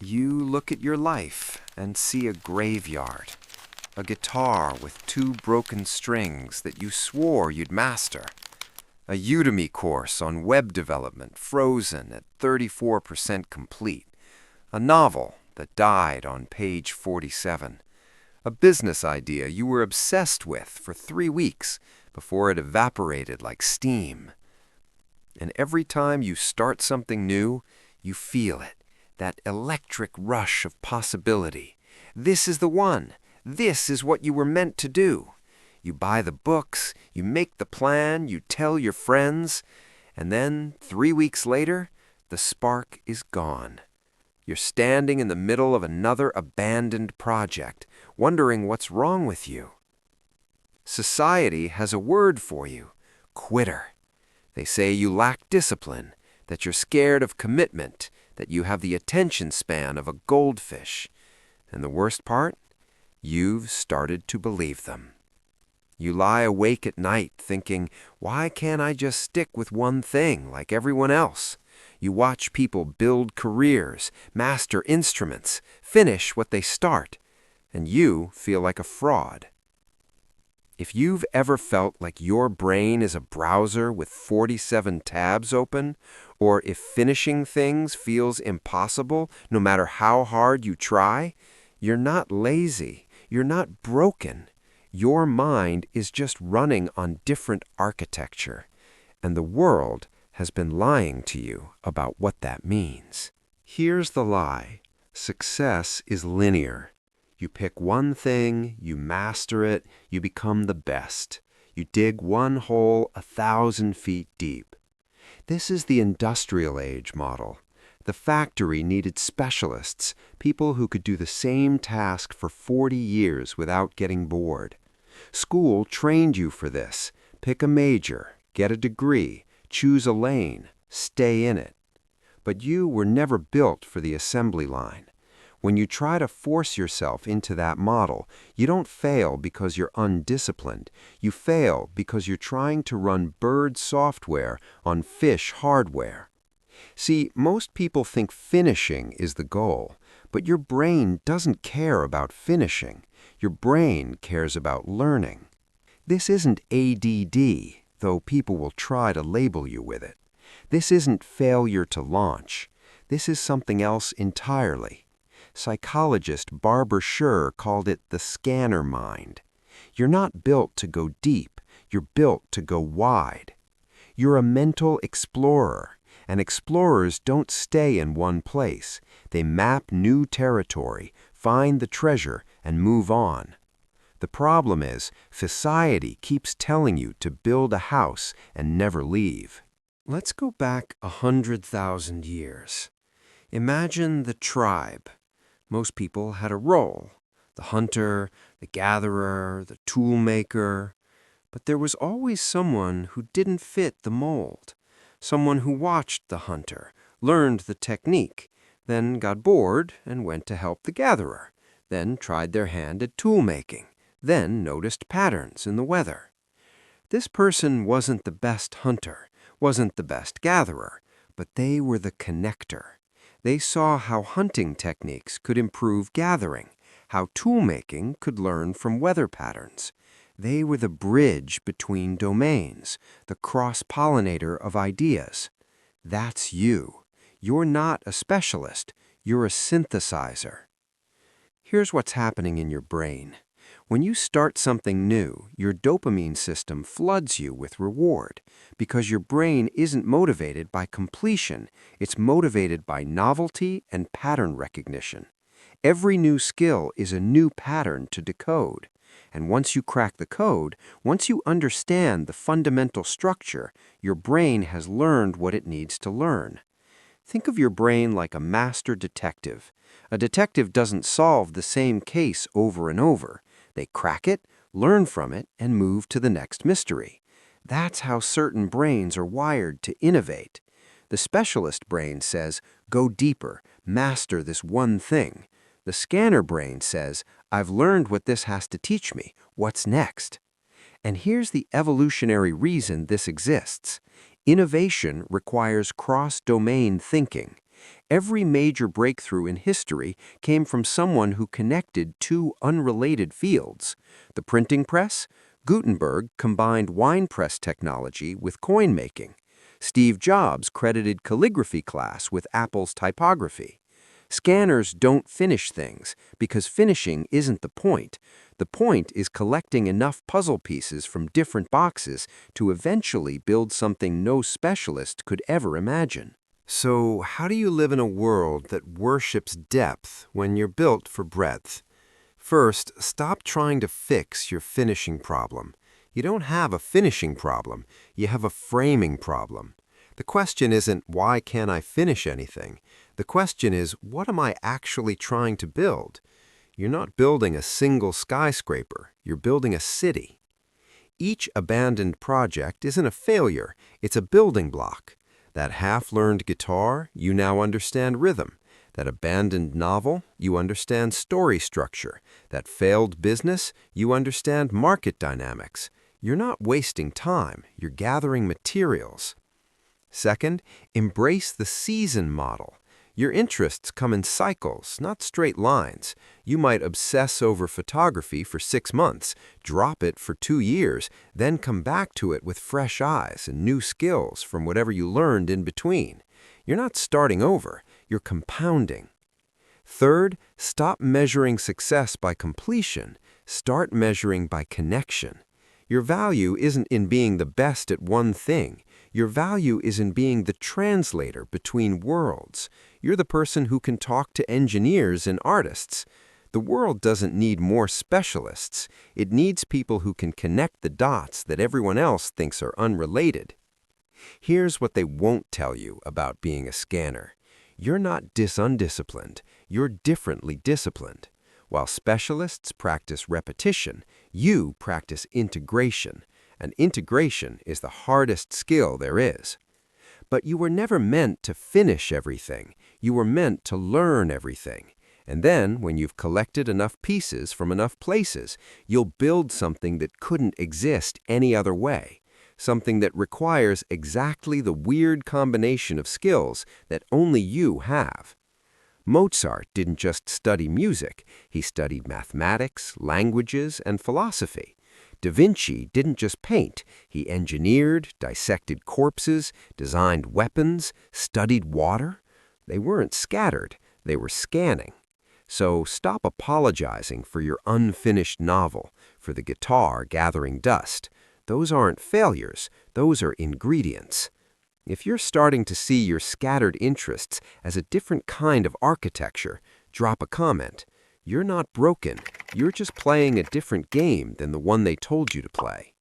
You look at your life and see a graveyard, a guitar with 2 broken strings that you swore you'd master, a Udemy course on web development frozen at 34% complete, a novel that died on page 47, a business idea you were obsessed with for 3 weeks before it evaporated like steam. And every time you start something new, you feel it, that electric rush of possibility. This is the one. This is what you were meant to do. You buy the books, you make the plan, you tell your friends, and then 3 weeks later, the spark is gone. You're standing in the middle of another abandoned project, wondering what's wrong with you. Society has a word for you: quitter. They say you lack discipline, that you're scared of commitment, that you have the attention span of a goldfish. And the worst part? You've started to believe them. You lie awake at night thinking, why can't I just stick with one thing like everyone else? You watch people build careers, master instruments, finish what they start, and you feel like a fraud. If you've ever felt like your brain is a browser with 47 tabs open, or if finishing things feels impossible no matter how hard you try, you're not lazy, you're not broken. Your mind is just running on different architecture, and the world has been lying to you about what that means. Here's the lie: success is linear. You pick one thing, you master it, you become the best. You dig one hole 1,000 feet deep. This is the industrial age model. The factory needed specialists, people who could do the same task for 40 years without getting bored. School trained you for this. Pick a major, get a degree, choose a lane, stay in it. But you were never built for the assembly line. When you try to force yourself into that model, you don't fail because you're undisciplined. You fail because you're trying to run bird software on fish hardware. See, most people think finishing is the goal, but your brain doesn't care about finishing. Your brain cares about learning. This isn't ADD, though people will try to label you with it. This isn't failure to launch. This is something else entirely. Psychologist Barbara Sher called it the scanner mind. You're not built to go deep, you're built to go wide. You're a mental explorer, and explorers don't stay in one place. They map new territory, find the treasure, and move on. The problem is, society keeps telling you to build a house and never leave. Let's go back 100,000 years. Imagine the tribe. Most people had a role: the hunter, the gatherer, the tool maker. But there was always someone who didn't fit the mold. Someone who watched the hunter, learned the technique, then got bored and went to help the gatherer, then tried their hand at tool making, then noticed patterns in the weather. This person wasn't the best hunter, wasn't the best gatherer, but they were the connector. They saw how hunting techniques could improve gathering, how tool-making could learn from weather patterns. They were the bridge between domains, the cross-pollinator of ideas. That's you. You're not a specialist. You're a synthesizer. Here's what's happening in your brain. When you start something new, your dopamine system floods you with reward because your brain isn't motivated by completion. It's motivated by novelty and pattern recognition. Every new skill is a new pattern to decode. And once you crack the code, once you understand the fundamental structure, your brain has learned what it needs to learn. Think of your brain like a master detective. A detective doesn't solve the same case over and over. They crack it, learn from it, and move to the next mystery. That's how certain brains are wired to innovate. The specialist brain says, go deeper, master this one thing. The scanner brain says, I've learned what this has to teach me. What's next? And here's the evolutionary reason this exists. Innovation requires cross-domain thinking. Every major breakthrough in history came from someone who connected two unrelated fields. The printing press, Gutenberg combined wine press technology with coin making. Steve Jobs credited calligraphy class with Apple's typography. Scanners don't finish things because finishing isn't the point. The point is collecting enough puzzle pieces from different boxes to eventually build something no specialist could ever imagine. So, how do you live in a world that worships depth when you're built for breadth? First, stop trying to fix your finishing problem. You don't have a finishing problem, you have a framing problem. The question isn't, why can't I finish anything? The question is, what am I actually trying to build? You're not building a single skyscraper, you're building a city. Each abandoned project isn't a failure, it's a building block. That half-learned guitar, you now understand rhythm. That abandoned novel, you understand story structure. That failed business, you understand market dynamics. You're not wasting time, you're gathering materials. Second, embrace the season model. Your interests come in cycles, not straight lines. You might obsess over photography for 6 months, drop it for 2 years, then come back to it with fresh eyes and new skills from whatever you learned in between. You're not starting over, you're compounding. Third, stop measuring success by completion. Start measuring by connection. Your value isn't in being the best at one thing. Your value is in being the translator between worlds. You're the person who can talk to engineers and artists. The world doesn't need more specialists. It needs people who can connect the dots that everyone else thinks are unrelated. Here's what they won't tell you about being a scanner. You're not undisciplined. You're differently disciplined. While specialists practice repetition, you practice integration. And integration is the hardest skill there is. But you were never meant to finish everything. You were meant to learn everything. And then, when you've collected enough pieces from enough places, you'll build something that couldn't exist any other way. Something that requires exactly the weird combination of skills that only you have. Mozart didn't just study music. He studied mathematics, languages, and philosophy. Da Vinci didn't just paint. He engineered, dissected corpses, designed weapons, studied water. They weren't scattered. They were scanning. So stop apologizing for your unfinished novel, for the guitar gathering dust. Those aren't failures. Those are ingredients. If you're starting to see your scattered interests as a different kind of architecture, drop a comment. You're not broken. You're just playing a different game than the one they told you to play.